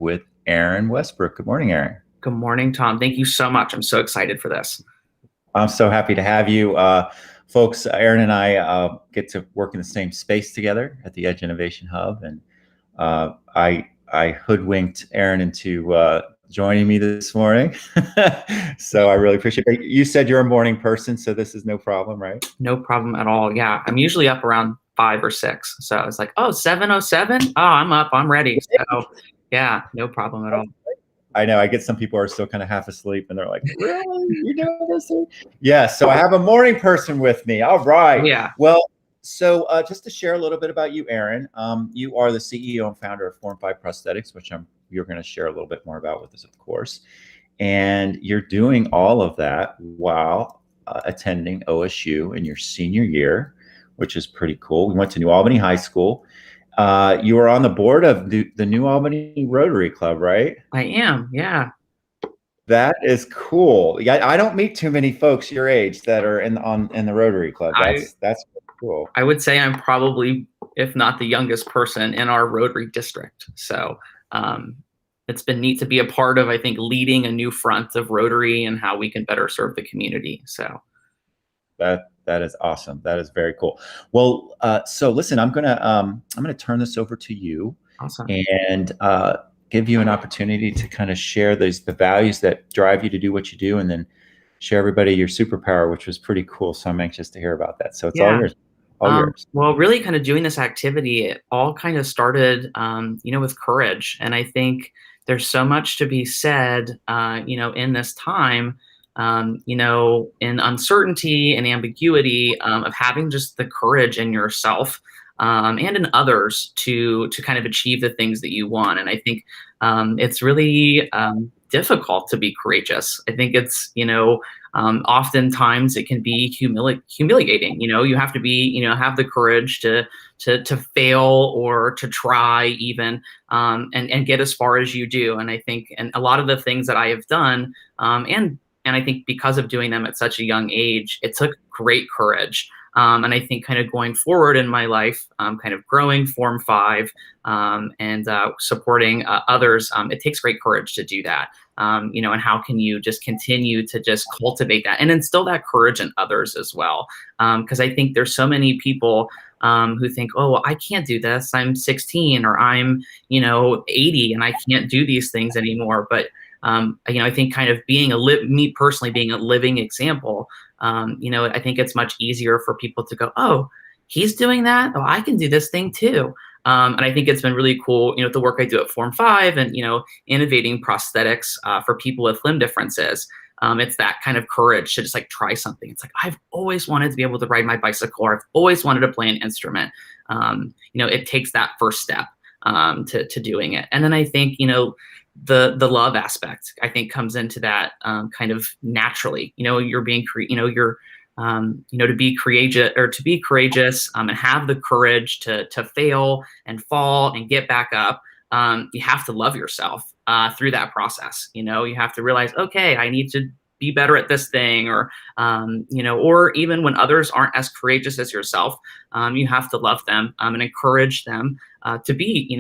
with Aaron Westbrook. Good morning, Aaron. Good morning, Tom. Thank you so much. I'm so excited for this. I'm so happy to have you. Folks, Aaron and I get to work in the same space together at the Edge Innovation Hub. And I hoodwinked Aaron into joining me this morning. So I really appreciate it. You said you're a morning person, so this is no problem, right? No problem at all. Yeah, I'm usually up around 5 or 6. So I was like, oh, 7:07? Oh, I'm up. I'm ready. So yeah, no problem at all. I know I get some people are still kind of half asleep and they're like, really? You doing this? Yeah. So I have a morning person with me. All right. Yeah. Well, so just to share a little bit about you, Aaron, you are the CEO and founder of Form 5 Prosthetics, which you're going to share a little bit more about with us, of course. And you're doing all of that while attending OSU in your senior year, which is pretty cool. We went to New Albany High School. You were on the board of the New Albany Rotary Club, right? I am. Yeah. That is cool. Yeah, I don't meet too many folks your age that are in the Rotary Club. That's cool. I would say I'm probably, if not the youngest person in our Rotary district. So it's been neat to be a part of, I think, leading a new front of Rotary and how we can better serve the community. So that is awesome. That is very cool. Well, so listen, I'm gonna turn this over to you. Awesome. And give you an opportunity to kind of share the values that drive you to do what you do, and then share everybody your superpower, which was pretty cool. So I'm anxious to hear about that. So it's all yours. All yours. Well, really kind of doing this activity, it all kind of started, with courage. And I think there's so much to be said, in this time, in uncertainty and ambiguity, of having just the courage in yourself and in others to kind of achieve the things that you want. And I think it's really difficult to be courageous. I think it's, oftentimes it can be humiliating. You have to be, have the courage to fail or to try even, and get as far as you do. And I think, and a lot of the things that I have done, and I think because of doing them at such a young age, it took great courage. And I think kind of going forward in my life, kind of growing Form 5 and supporting others, it takes great courage to do that. And how can you just continue to just cultivate that and instill that courage in others as well? Because I think there's so many people who think, oh, well, I can't do this. I'm 16 or I'm, 80 and I can't do these things anymore. But I think kind of me personally being a living example, I think it's much easier for people to go, oh, he's doing that. Oh, I can do this thing too. And I think it's been really cool, the work I do at Form 5 and, innovating prosthetics for people with limb differences. It's that kind of courage to just like try something. It's like, I've always wanted to be able to ride my bicycle, or I've always wanted to play an instrument. It takes that first step to doing it. And then I think, the love aspect, I think, comes into that kind of naturally. You're being, to be courageous, and have the courage to fail and fall and get back up. You have to love yourself through that process. You have to realize, okay, I need to be better at this thing, or even when others aren't as courageous as yourself, you have to love them and encourage them to be,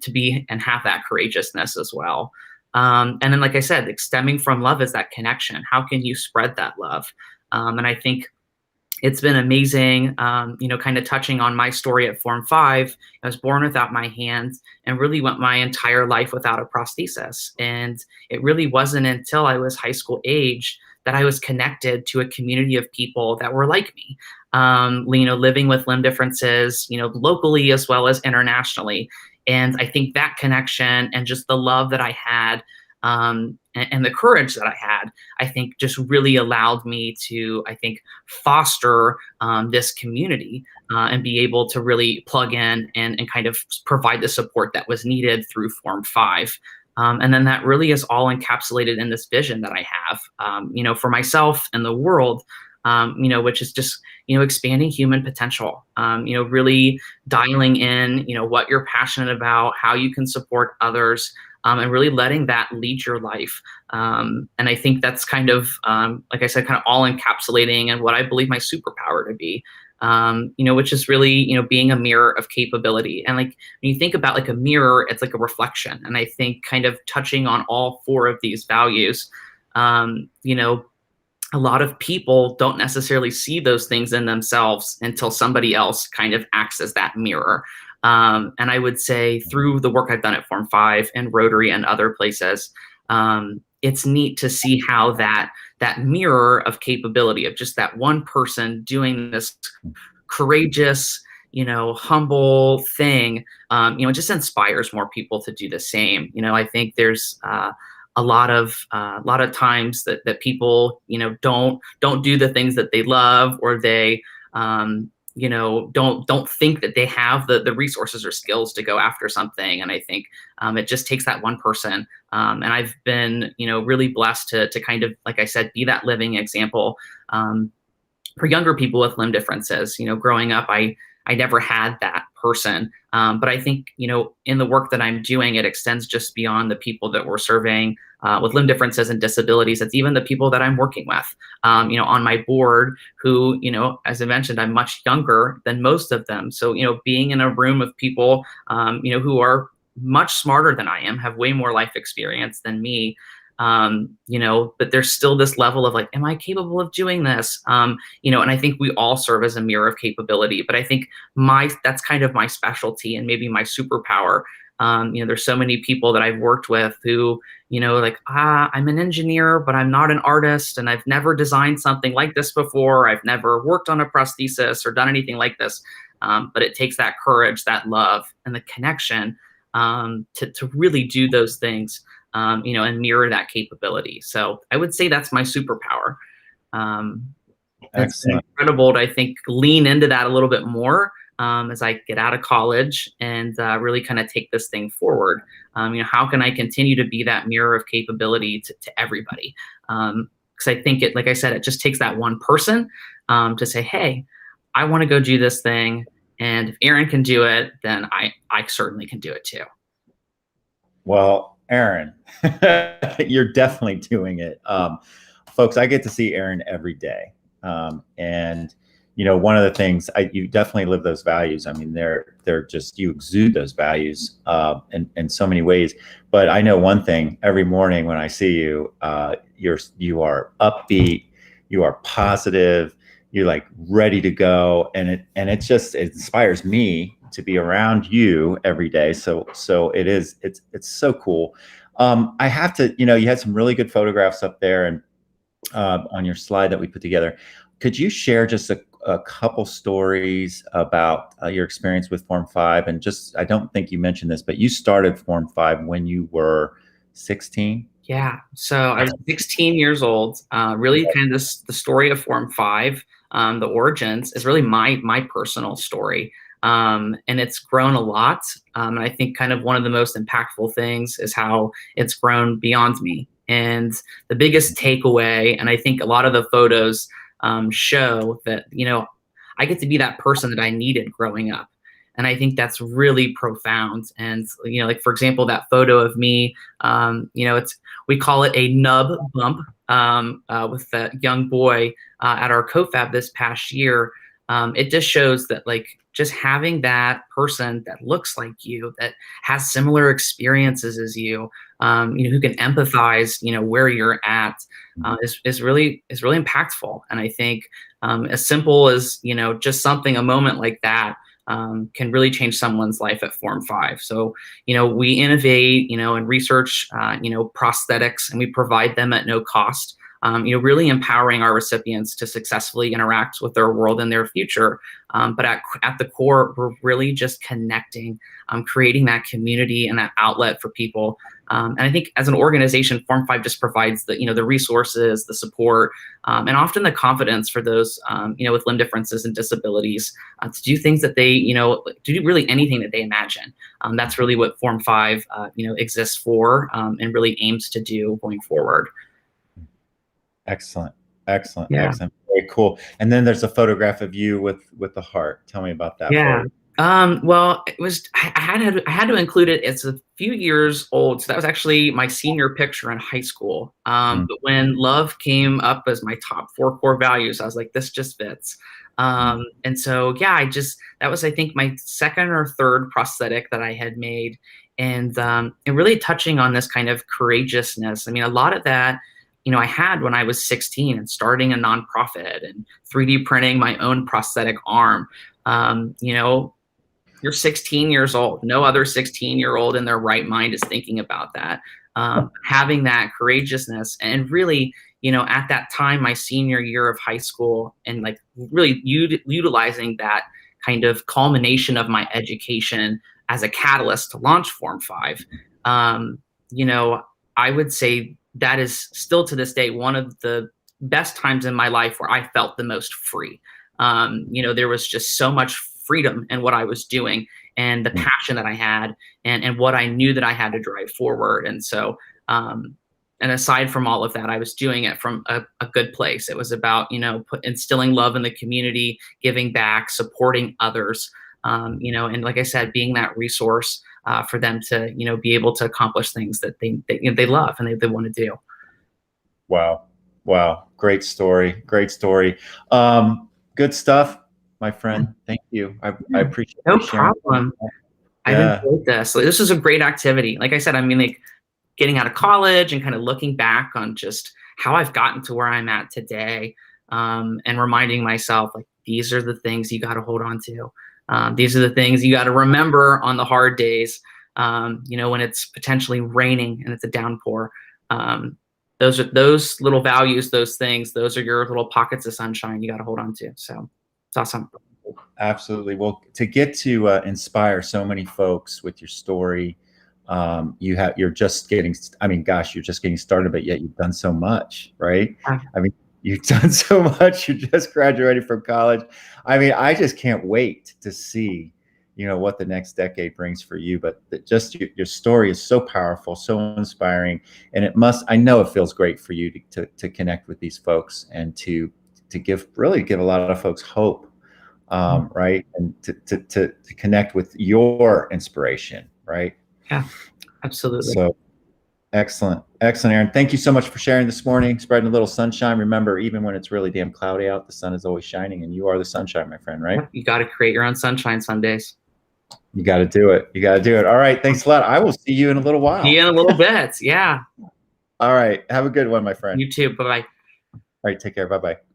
to be and have that courageousness as well. And then, like I said, stemming from love is that connection. How can you spread that love? And I think it's been amazing, kind of touching on my story at Form 5. I was born without my hands and really went my entire life without a prosthesis. And it really wasn't until I was high school age that I was connected to a community of people that were like me, living with limb differences, locally as well as internationally. And I think that connection and just the love that I had, and the courage that I had, I think just really allowed me to, I think, foster this community and be able to really plug in and kind of provide the support that was needed through Form 5. And then that really is all encapsulated in this vision that I have, for myself and the world, which is just, expanding human potential, really dialing in, what you're passionate about, how you can support others, and really letting that lead your life. And I think that's kind of, like I said, kind of all encapsulating and what I believe my superpower to be. which is really, being a mirror of capability. And like when you think about like a mirror, it's like a reflection. And I think kind of touching on all four of these values, a lot of people don't necessarily see those things in themselves until somebody else kind of acts as that mirror. And I would say through the work I've done at Form 5 and Rotary and other places, it's neat to see how that mirror of capability of just that one person doing this courageous, humble thing, it just inspires more people to do the same. I think there's a lot of times that people, don't do the things that they love, or they, don't think that they have the resources or skills to go after something. And I think it just takes that one person. And I've been, really blessed to kind of, like I said, be that living example for younger people with limb differences. Growing up, I never had that person. But I think, in the work that I'm doing, it extends just beyond the people that we're serving with limb differences and disabilities. It's even the people that I'm working with, on my board who, as I mentioned, I'm much younger than most of them. So, being in a room of people, who are much smarter than I am, have way more life experience than me, but there's still this level of like, am I capable of doing this? And I think we all serve as a mirror of capability, but I think that's kind of my specialty and maybe my superpower. There's so many people that I've worked with who, like, I'm an engineer, but I'm not an artist, and I've never designed something like this before. I've never worked on a prosthesis or done anything like this. But it takes that courage, that love, and the connection to really do those things. And mirror that capability. So I would say that's my superpower. It's incredible to, I think, lean into that a little bit more as I get out of college and really kind of take this thing forward. How can I continue to be that mirror of capability to everybody? Because I think like I said, it just takes that one person to say, hey, I want to go do this thing. And if Aaron can do it, then I certainly can do it too. Well, Aaron, you're definitely doing it. Folks, I get to see Aaron every day. And, one of the things you definitely live those values. I mean, they're just, you exude those values in so many ways. But I know one thing: every morning when I see you, you are upbeat, you are positive, you're like ready to go. And it inspires me to be around you every day. So it's so cool. I have to, you had some really good photographs up there and on your slide that we put together. Could you share just a couple stories about your experience with Form 5? And just, I don't think you mentioned this, but you started Form 5 when you were 16? Yeah. So I was 16 years old. Really kind of the story of Form 5, the origins, is really my personal story. And it's grown a lot. And I think kind of one of the most impactful things is how it's grown beyond me. And the biggest takeaway, and I think a lot of the photos show that, I get to be that person that I needed growing up. And I think that's really profound. And, like, for example, that photo of me, we call it a nub bump with that young boy at our CoFab this past year. It just shows that, like, just having that person that looks like you, that has similar experiences as you, who can empathize, where you're at, is really impactful. And I think as simple as, just a moment like that can really change someone's life at Form 5. So, we innovate, and research, prosthetics, and we provide them at no cost. Really empowering our recipients to successfully interact with their world and their future. But at the core, we're really just connecting, creating that community and that outlet for people. And I think as an organization, Form 5 just provides the resources, the support, and often the confidence for those, with limb differences and disabilities to do things that they, to do really anything that they imagine. That's really what Form 5, exists for, and really aims to do going forward. Excellent. Yeah. Excellent. Very cool. And then there's a photograph of you with the heart. Tell me about that. Yeah. Well, it was, I had to include it. It's a few years old. So that was actually my senior picture in high school. But when love came up as my top 4 core values, I was like, this just fits. And so, yeah, that was, I think, my second or third prosthetic that I had made. And really touching on this kind of courageousness. I mean, a lot of that, I had when I was 16 and starting a nonprofit and 3D printing my own prosthetic arm. You're 16 years old. No other 16-year-old in their right mind is thinking about that. Having that courageousness and really, at that time, my senior year of high school, and like really utilizing that kind of culmination of my education as a catalyst to launch Form 5. I would say that is still to this day one of the best times in my life where I felt the most free. There was just so much freedom in what I was doing and the passion that I had and what I knew that I had to drive forward. And so, and aside from all of that, I was doing it from a good place. It was about, instilling love in the community, giving back, supporting others, and like I said, being that resource for them to, be able to accomplish things that they love and they want to do. Wow. Wow. Great story. Great story. Good stuff, my friend. Thank you. I appreciate No you sharing. problem. I've enjoyed this. This is a great activity. Like I said, I mean, like getting out of college and kind of looking back on just how I've gotten to where I'm at today, and reminding myself, like, these are the things you got to hold on to. These are the things you got to remember on the hard days, when it's potentially raining and it's a downpour. Those little values, those things, those are your little pockets of sunshine you got to hold on to. So it's awesome. Absolutely. Well, to get to inspire so many folks with your story, you're just getting, I mean, gosh, you're just getting started, but yet you've done so much, right? I mean, you've done so much. You just graduated from college. I mean, I just can't wait to see, what the next decade brings for you. But just your story is so powerful, so inspiring, and I know it feels great for you to connect with these folks and to give a lot of folks hope, right? And to connect with your inspiration, right? Yeah, absolutely. So excellent, Aaron. Thank you so much for sharing this morning, spreading a little sunshine. Remember, even when it's really damn cloudy out, the sun is always shining, and you are the sunshine, my friend, right? You got to create your own sunshine some days. You got to do it. You got to do it. All right. Thanks a lot. I will see you in a little while. See you in a little bit. Yeah. All right. Have a good one, my friend. You too. Bye-bye. All right. Take care. Bye-bye.